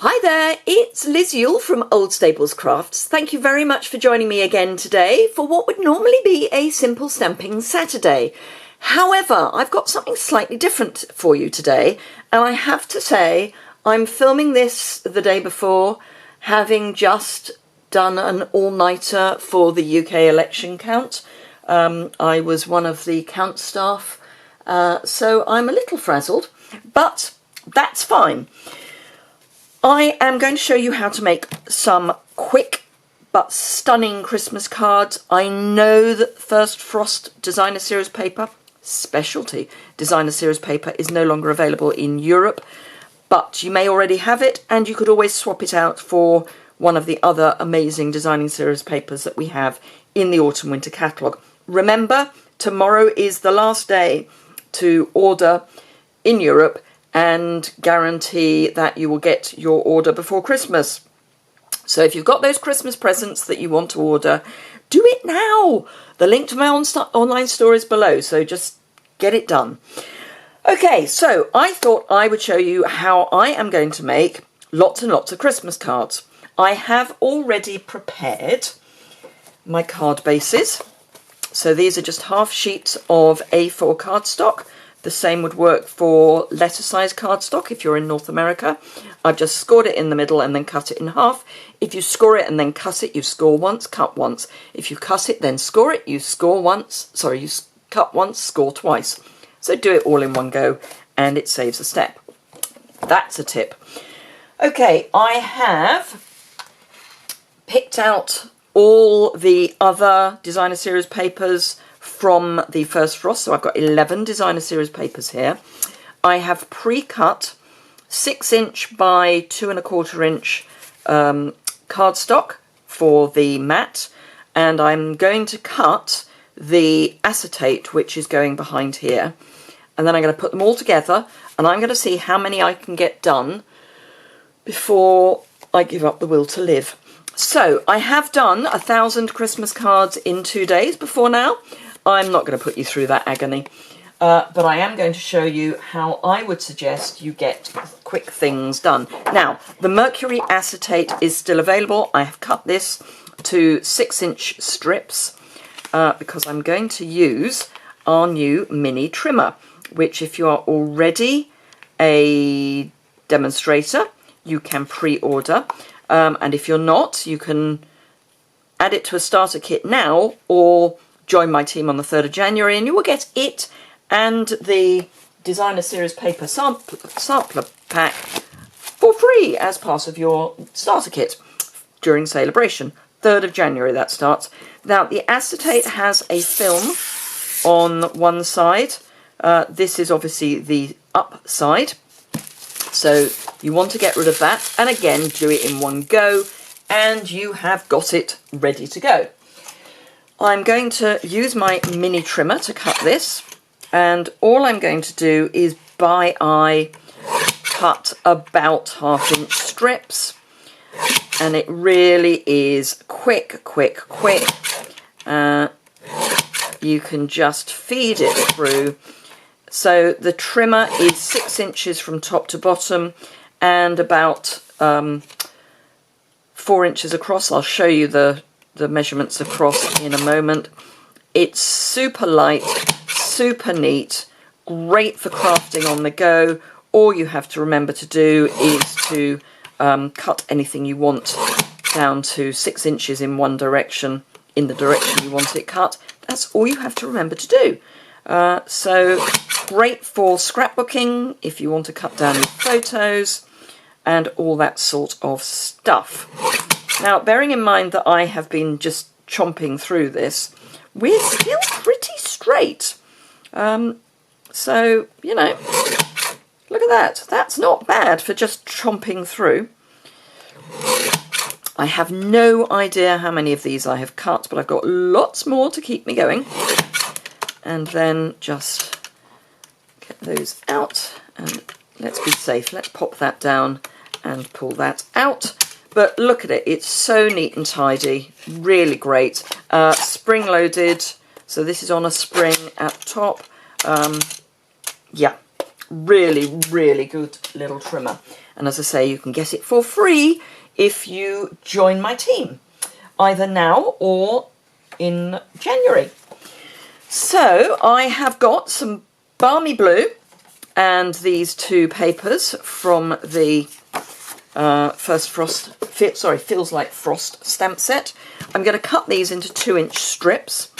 Hi there, it's Liz Yuille from Old Staples Crafts. Thank you very much for joining me again today for what would normally be a simple stamping Saturday. However, I've got something slightly different for you today, and I have to say I'm filming this the day before, having just done an all-nighter for the UK election count. I was one of the count staff, so I'm a little frazzled, but that's fine. I am going to show you how to make some quick but stunning Christmas cards. I know that First Frost Designer Series paper, specialty Designer Series paper, is no longer available in Europe, but you may already have it, and you could always swap it out for one of the other amazing Designing Series papers that we have in the Autumn Winter catalogue. Remember, tomorrow is the last day to order in Europe and guarantee that you will get your order before Christmas. So if you've got those Christmas presents that you want to order, do it now. The link to my online store is below, so just get it done. Okay, so I thought I would show you how I am going to make lots and lots of Christmas cards. I have already prepared my card bases. So these are just half sheets of A4 cardstock. The same would work for letter size cardstock if you're in North America. I've just scored it in the middle and then cut it in half. If you score it and then cut it, you score once, cut once. If you cut it, then score it, you score once. Sorry, you cut once, score twice. So do it all in one go and it saves a step. That's a tip. Okay, I have picked out all the other Designer Series papers from the First Frost, so I've got 11 Designer Series papers here. I have pre-cut 6" by 2 1/4 inch cardstock for the mat, and I'm going to cut the acetate which is going behind here, and then I'm going to put them all together and I'm going to see how many I can get done before I give up the will to live. So I have done 1,000 Christmas cards in 2 days before now. I'm not going to put you through that agony, but I am going to show you how I would suggest you get quick things done. Now, the Mercury Acetate is still available. I have cut this to 6" strips because I'm going to use our new mini trimmer, which if you are already a demonstrator, you can pre-order. And if you're not, you can add it to a starter kit now or join my team on the 3rd of January and you will get it and the Designer Series paper sampler pack for free as part of your starter kit during celebration. 3rd of January that starts. Now the acetate has a film on one side. This is obviously the up side. So you want to get rid of that, and again do it in one go and you have got it ready to go. I'm going to use my mini trimmer to cut this, and all I'm going to do is by eye cut about 1/2 inch strips, and it really is quick. You can just feed it through. So the trimmer is 6" from top to bottom and about 4 inches across. I'll show you the measurements across in a moment. It's super light, super neat, great for crafting on the go. All you have to remember to do is to cut anything you want down to 6" in one direction, in the direction you want it cut. That's all you have to remember to do. So great for scrapbooking if you want to cut down your photos and all that sort of stuff. Now, bearing in mind that I have been just chomping through this, we're still pretty straight. So, you know, look at that. That's not bad for just chomping through. I have no idea how many of these I have cut, but I've got lots more to keep me going. And then just get those out, and let's be safe. Let's pop that down and pull that out. But look at it, it's so neat and tidy, really great. Spring loaded, so this is on a spring at the top. Yeah, really, really good little trimmer. And as I say, you can get it for free if you join my team, either now or in January. So I have got some Balmy Blue and these two papers from the Feels Like Frost stamp set. I'm going to cut these into 2-inch strips,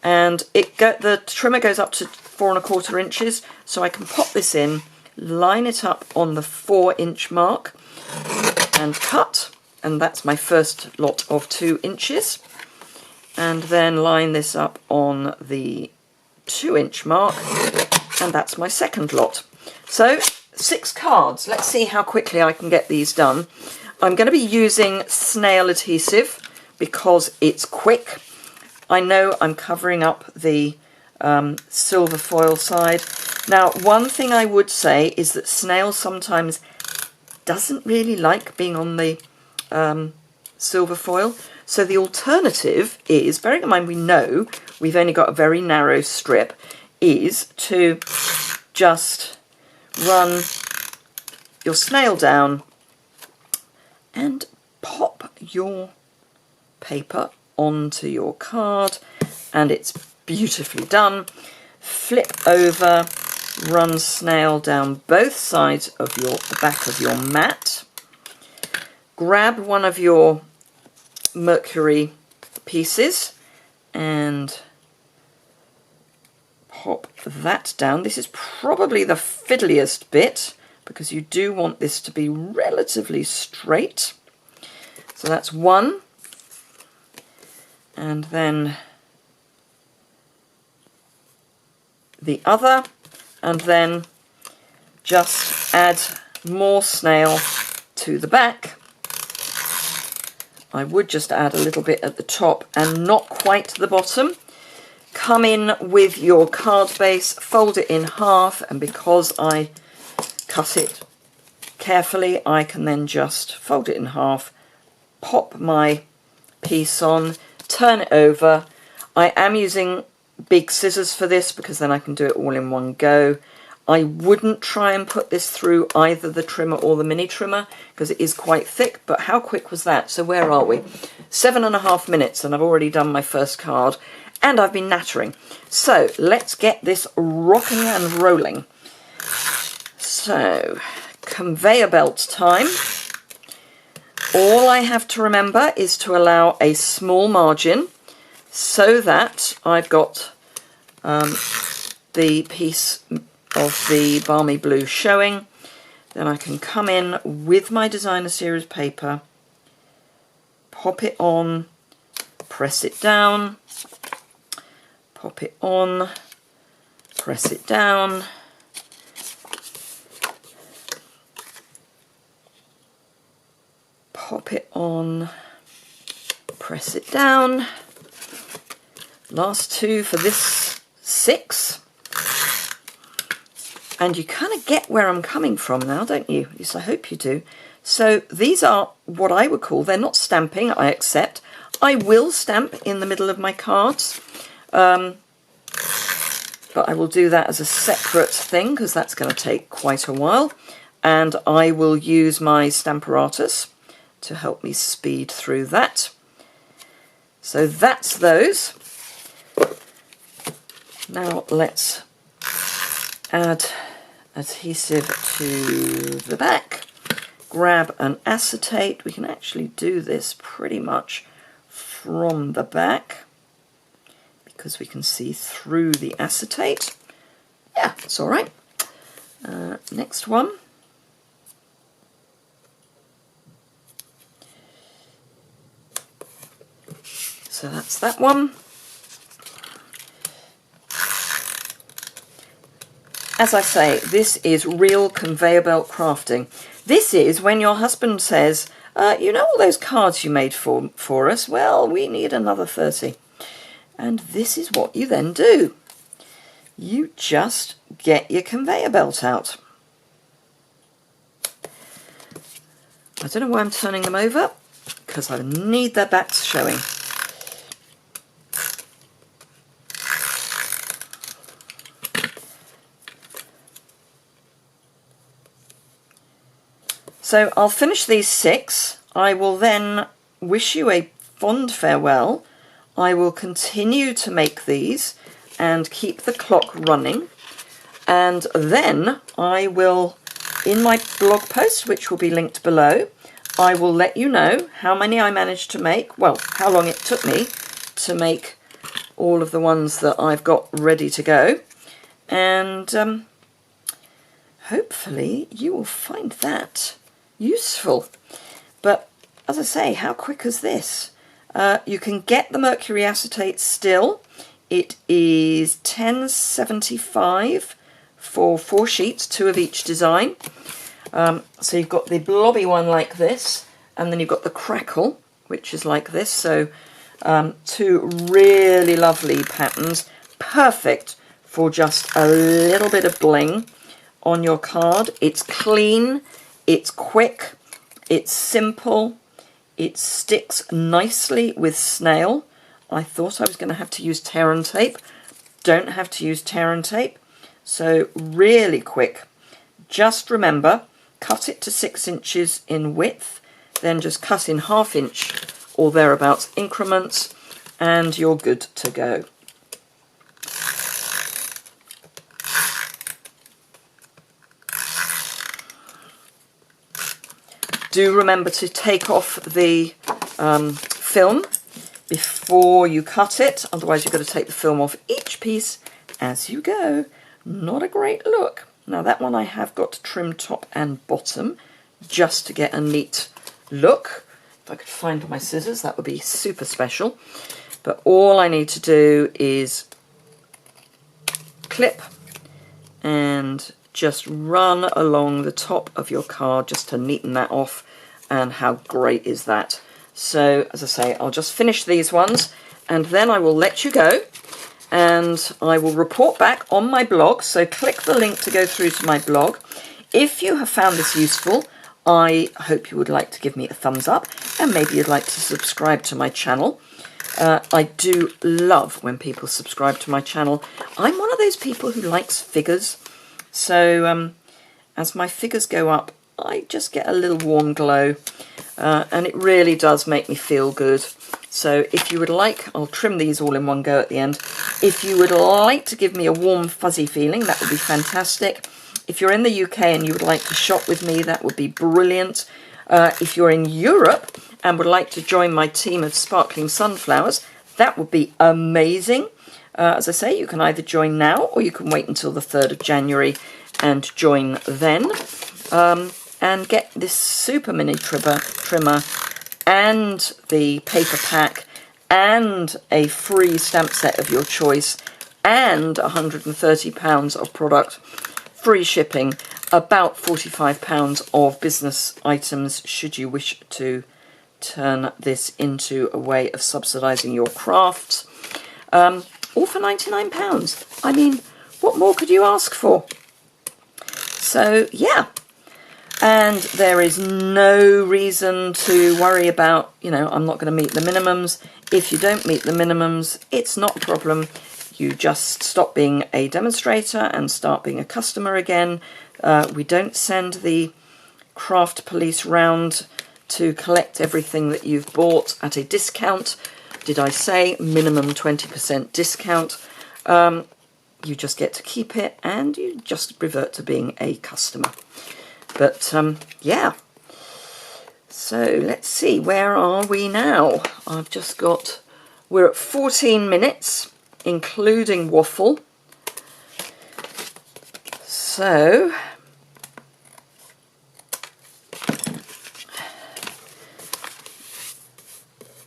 and the trimmer goes up to 4¼ inches, so I can pop this in, line it up on the 4-inch mark and cut, and that's my first lot of 2 inches, and then line this up on the 2-inch mark, and that's my second lot. So 6 cards. Let's see how quickly I can get these done. I'm going to be using snail adhesive because it's quick. I know I'm covering up the silver foil side. Now, one thing I would say is that snail sometimes doesn't really like being on the silver foil. So the alternative is, bearing in mind we know we've only got a very narrow strip, is to just run your snail down and pop your paper onto your card, and it's beautifully done. Flip over, run snail down both sides of the back of your mat. Grab one of your Mercury pieces and pop that down. This is probably the fiddliest bit because you do want this to be relatively straight. So that's one. And then the other. And then just add more snail to the back. I would just add a little bit at the top and not quite the bottom. Come in with your card base, fold it in half, and because I cut it carefully, I can then just fold it in half, pop my piece on, turn it over. I am using big scissors for this because then I can do it all in one go. I wouldn't try and put this through either the trimmer or the mini trimmer because it is quite thick, but how quick was that? So where are we? 7.5 minutes, and I've already done my first card, and I've been nattering. So let's get this rocking and rolling. So, conveyor belt time. All I have to remember is to allow a small margin so that I've got the piece of the Balmy Blue showing. Then I can come in with my designer series paper, pop it on, press it down, pop it on, press it down, pop it on, press it down. Last two for this 6. And you kind of get where I'm coming from now, don't you? Yes, I hope you do. So these are what I would call, they're not stamping, I accept. I will stamp in the middle of my cards, but I will do that as a separate thing because that's going to take quite a while. And I will use my Stamparatus to help me speed through that. So that's those. Now let's add adhesive to the back. Grab an acetate. We can actually do this pretty much from the back because we can see through the acetate. Yeah, it's all right. Next one. So that's that one. As I say, this is real conveyor belt crafting. This is when your husband says, you know all those cards you made for us? Well, we need another 30. And this is what you then do. You just get your conveyor belt out. I don't know why I'm turning them over, because I need their backs showing. So I'll finish these 6. I will then wish you a fond farewell. I will continue to make these and keep the clock running. And then I will, in my blog post, which will be linked below, I will let you know how many I managed to make, well, how long it took me to make all of the ones that I've got ready to go. And hopefully you will find that useful. But as I say, how quick is this? You can get the Mercury Acetate still. It is $10.75 for 4 sheets, 2 of each design. So you've got the blobby one like this, and then you've got the crackle, which is like this. So 2 really lovely patterns, perfect for just a little bit of bling on your card. It's clean, it's quick, it's simple, it sticks nicely with snail. I thought I was going to have to use tear and tape. Don't have to use tear and tape. So really quick. Just remember, cut it to 6 inches in width, then just cut in 1/2 inch or thereabouts increments, and you're good to go. Do remember to take off the film before you cut it, otherwise you've got to take the film off each piece as you go. Not a great look. Now that one I have got to trim top and bottom just to get a neat look. If I could find my scissors, that would be super special. But all I need to do is clip and just run along the top of your card just to neaten that off, and how great is that? So as I say, I'll just finish these ones and then I will let you go, and I will report back on my blog. So click the link to go through to my blog. If you have found this useful, I hope you would like to give me a thumbs up, and maybe you'd like to subscribe to my channel. I do love when people subscribe to my channel. I'm one of those people who likes figures. So as my figures go up, I just get a little warm glow, and it really does make me feel good. So if you would like, I'll trim these all in one go at the end. If you would like to give me a warm fuzzy feeling, that would be fantastic. If you're in the UK and you would like to shop with me, that would be brilliant. If you're in Europe and would like to join my team of sparkling sunflowers, that would be amazing. As I say, you can either join now or you can wait until the 3rd of January and join then. And get this super mini trimmer and the paper pack and a free stamp set of your choice and £130 of product, free shipping, about £45 of business items should you wish to turn this into a way of subsidising your crafts. All for £99. I mean, what more could you ask for? So, yeah. And there is no reason to worry about, you know, I'm not going to meet the minimums. If you don't meet the minimums, it's not a problem. You just stop being a demonstrator and start being a customer again. We don't send the craft police round to collect everything that you've bought at a discount. Did I say minimum 20% discount? You just get to keep it and you just revert to being a customer. But yeah, so let's see, where are we now? I've just got, we're at 14 minutes, including waffle. So,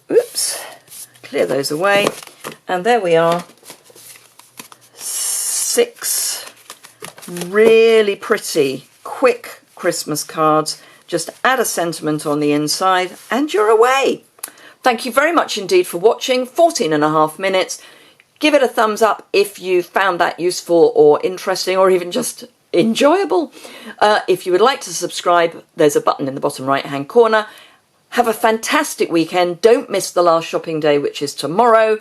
oops, clear those away. And there we are, 6 really pretty, quick Christmas cards. Just add a sentiment on the inside and you're away. Thank you very much indeed for watching. 14.5 minutes. Give it a thumbs up if you found that useful or interesting or even just enjoyable. If you would like to subscribe, there's a button in the bottom right hand corner. Have a fantastic weekend. Don't miss the last shopping day, which is tomorrow.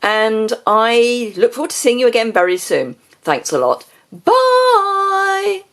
And I look forward to seeing you again very soon. Thanks a lot. Bye.